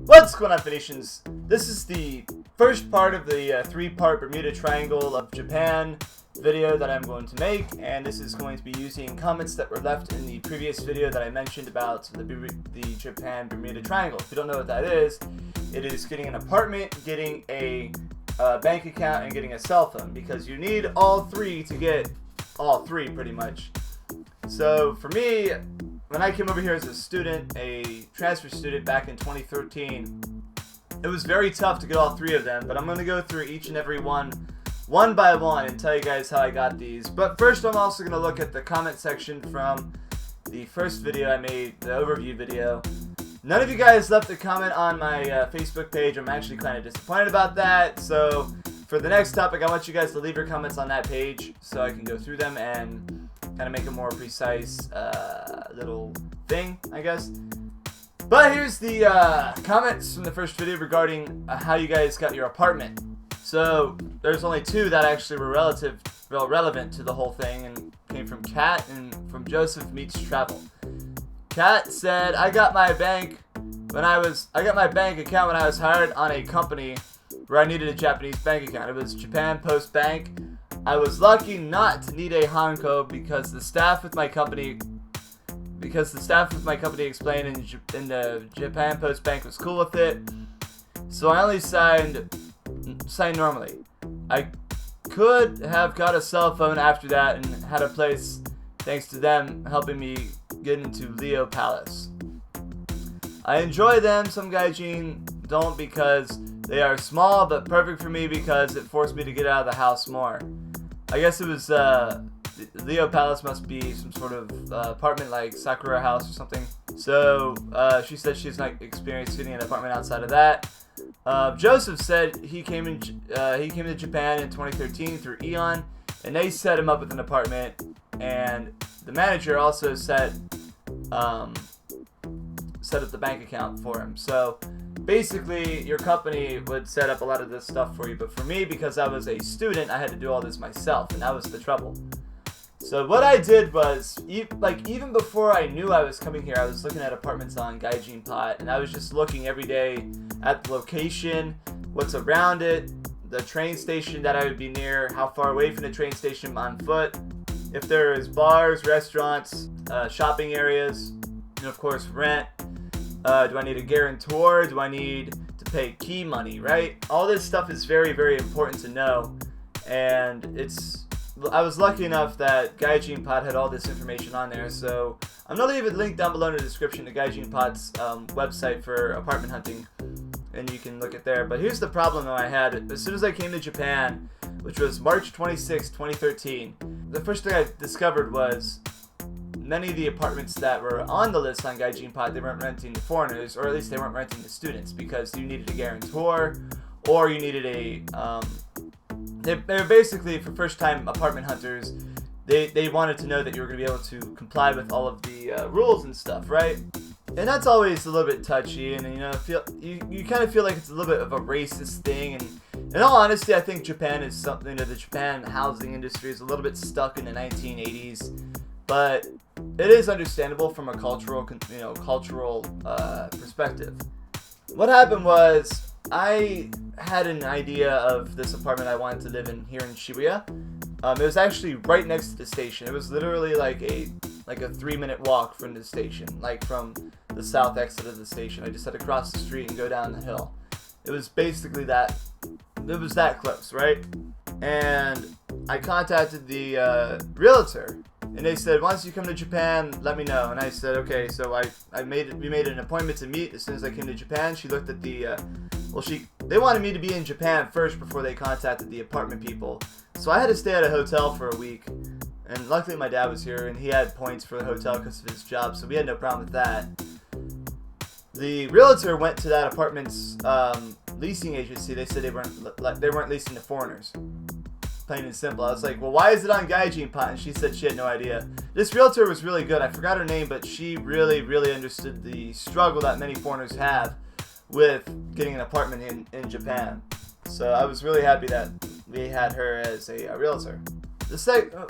What's going on, Phoenicians? This is the first part of the three-part Bermuda Triangle of Japan video that I'm going to make, and this is going to be using comments that were left in the previous video that I mentioned about the Japan Bermuda Triangle. If you don't know what that is, it is getting an apartment, getting a bank account, and getting a cell phone, because you need all three to get all three, pretty much. So for me, when I came over here as a student, a transfer student back in 2013, it was very tough to get all three of them, but I'm going to go through each and every one by one and tell you guys how I got these. But first, I'm also going to look at the comment section from the first video I made, the overview video. None of you guys left a comment on my Facebook page. I'm actually kind of disappointed about that. So for the next topic, I want you guys to leave your comments on that page so I can go through them and kind of make a more precise little thing, I guess. But here's the comments from the first video regarding how you guys got your apartment. So there's only two that actually were relevant to the whole thing, and came from Kat and from Joseph Meets Travel. Kat said, I got my bank account when I was hired on a company where I needed a Japanese bank account. It was Japan Post Bank. I was lucky not to need a Hanko because the staff with my company explained in the Japan Post Bank was cool with it. So I only signed normally. I could have got a cell phone after that and had a place thanks to them helping me get into Leo Palace. I enjoy them. Some gaijin don't because they are small, but perfect for me because it forced me to get out of the house more. I guess it was Leo Palace must be some sort of apartment like Sakura House or something. So she said she's not experienced getting an apartment outside of that. Joseph said he came to Japan in 2013 through Eon, and they set him up with an apartment. And the manager also set up the bank account for him. So basically, your company would set up a lot of this stuff for you, but for me, because I was a student, I had to do all this myself, and that was the trouble. So what I did was, even before I knew I was coming here, I was looking at apartments on Gaijin Pot, and I was just looking every day at the location, what's around it, the train station that I would be near, how far away from the train station on foot, if there is bars, restaurants, shopping areas, and of course rent. Do I need a guarantor? Do I need to pay key money, right? All this stuff is very, very important to know. And I was lucky enough that Gaijin Pod had all this information on there. So I'm going to leave a link down below in the description to Gaijin Pod's website for apartment hunting. And you can look at there. But here's the problem that I had. As soon as I came to Japan, which was March 26, 2013, the first thing I discovered was many of the apartments that were on the list on Gaijin Pod, they weren't renting to foreigners, or at least they weren't renting to students, because you needed a guarantor, or you needed a, they were basically, for first-time apartment hunters, they wanted to know that you were going to be able to comply with all of the rules and stuff, right? And that's always a little bit touchy, and you kind of feel like it's a little bit of a racist thing, and in all honesty, I think Japan is something that the Japan housing industry is a little bit stuck in the 1980s, but it is understandable from a cultural perspective. What happened was, I had an idea of this apartment I wanted to live in here in Shibuya. It was actually right next to the station. It was literally like a 3-minute walk from the station, like from the south exit of the station. I just had to cross the street and go down the hill. It was basically that. It was that close, right? And I contacted the realtor. And they said, once you come to Japan, let me know. And I said, okay. So we made an appointment to meet as soon as I came to Japan. She looked at the, they wanted me to be in Japan first before they contacted the apartment people. So I had to stay at a hotel for a week. And luckily my dad was here and he had points for the hotel because of his job. So we had no problem with that. The realtor went to that apartment's leasing agency. They said they weren't leasing to foreigners. Plain and simple. I was like, well, why is it on Gaijin Pot? And she said she had no idea. This realtor was really good. I forgot her name, but she really, really understood the struggle that many foreigners have with getting an apartment in Japan. So I was really happy that we had her as a realtor.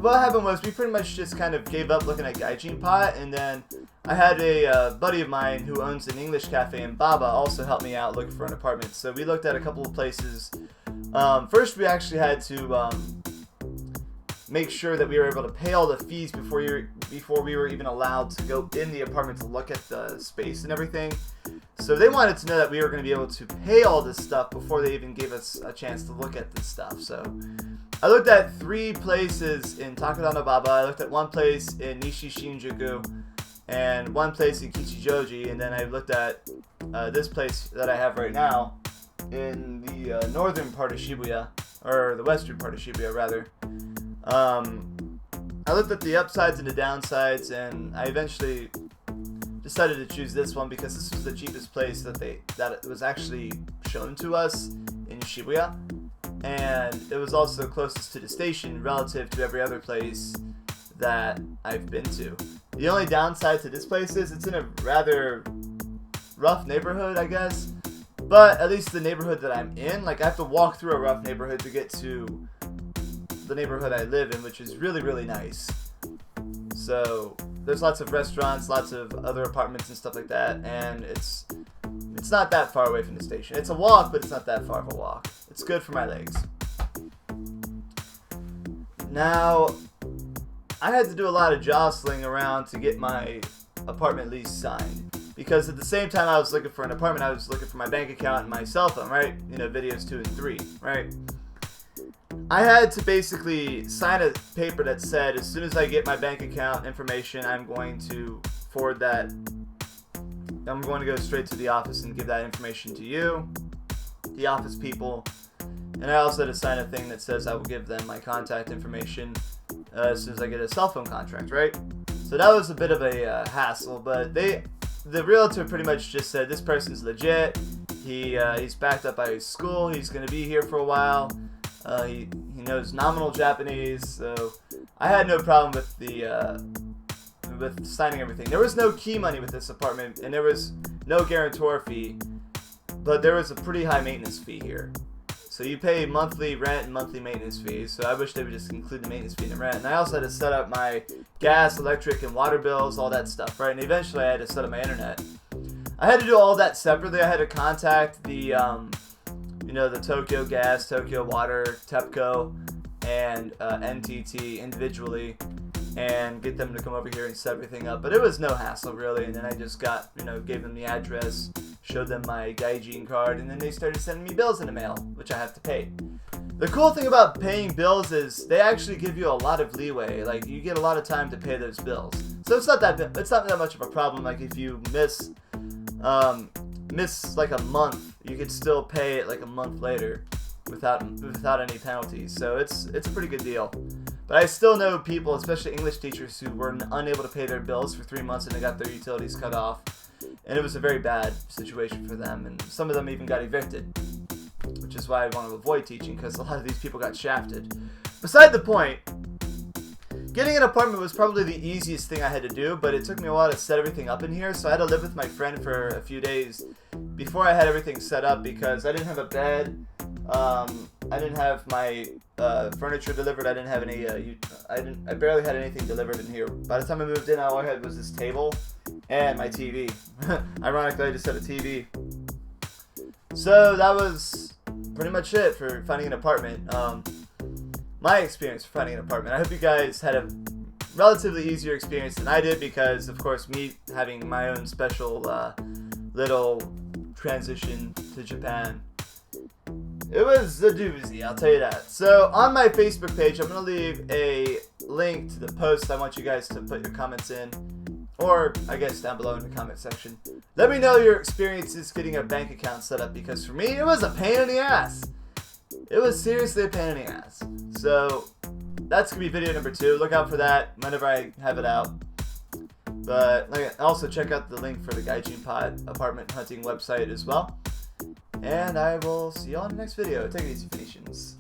What happened was we pretty much just kind of gave up looking at Gaijin Pot, and then I had a buddy of mine who owns an English cafe in Baba also help me out looking for an apartment. So we looked at a couple of places. First, we actually had to make sure that we were able to pay all the fees before we were even allowed to go in the apartment to look at the space and everything. So they wanted to know that we were going to be able to pay all this stuff before they even gave us a chance to look at this stuff. So I looked at 3 places in Takadano Baba. I looked at 1 place in Nishi Shinjuku and 1 place in Kichijoji, and then I looked at this place that I have right now in the northern part of Shibuya, or the western part of Shibuya rather. I looked at the upsides and the downsides, and I eventually decided to choose this one because this was the cheapest place that it was actually shown to us in Shibuya, and it was also closest to the station relative to every other place that I've been to. The only downside to this place is it's in a rather rough neighborhood, I guess, but at least the neighborhood that I'm in, like I have to walk through a rough neighborhood to get to the neighborhood I live in, which is really, really nice. So there's lots of restaurants, lots of other apartments and stuff like that, and it's not that far away from the station. It's a walk, but it's not that far of a walk. It's good for my legs. Now, I had to do a lot of jostling around to get my apartment lease signed, because at the same time I was looking for an apartment, I was looking for my bank account and my cell phone, right? You know, videos 2 and 3, right? I had to basically sign a paper that said as soon as I get my bank account information, I'm going to forward that. I'm going to go straight to the office and give that information to you, the office people. And I also had to sign a thing that says I will give them my contact information as soon as I get a cell phone contract, right? So that was a bit of a hassle, but the realtor pretty much just said this person's legit. He's backed up by his school. He's going to be here for a while. He knows nominal Japanese, so I had no problem with with signing everything. There was no key money with this apartment, and there was no guarantor fee, but there was a pretty high maintenance fee here. So you pay monthly rent and monthly maintenance fees, so I wish they would just include the maintenance fee and the rent. And I also had to set up my gas, electric, and water bills, all that stuff, right? And eventually I had to set up my internet. I had to do all that separately. I had to contact the the Tokyo Gas, Tokyo Water, TEPCO, and NTT individually, and get them to come over here and set everything up. But it was no hassle really, and then I just got, gave them the address, showed them my Gaijin card, and then they started sending me bills in the mail, which I have to pay. The cool thing about paying bills is they actually give you a lot of leeway. Like, you get a lot of time to pay those bills. So it's not that much of a problem. Like, if you miss like a month, you could still pay it like a month later without any penalties. So it's a pretty good deal. But I still know people, especially English teachers, who were unable to pay their bills for 3 months and they got their utilities cut off. And it was a very bad situation for them, and some of them even got evicted, which is why I want to avoid teaching, because a lot of these people got shafted. Beside the point, getting an apartment was probably the easiest thing I had to do, but it took me a while to set everything up in here, so I had to live with my friend for a few days before I had everything set up, because I didn't have a bed, I didn't have my furniture delivered, I didn't have any, I barely had anything delivered in here. By the time I moved in, all I had was this table and my TV. Ironically, I just had a TV. So that was pretty much it for finding an apartment. My experience for finding an apartment. I hope you guys had a relatively easier experience than I did, because of course me having my own special little transition to Japan, it was a doozy, I'll tell you that. So on my Facebook page, I'm going to leave a link to the post I want you guys to put your comments in, or I guess down below in the comment section. Let me know your experiences getting a bank account set up, because for me it was a pain in the ass. It was seriously a pain in the ass. So that's going to be video number 2. Look out for that whenever I have it out. But also check out the link for the Gaijin Pod apartment hunting website as well. And I will see you all in the next video. Take it easy, Phoenicians.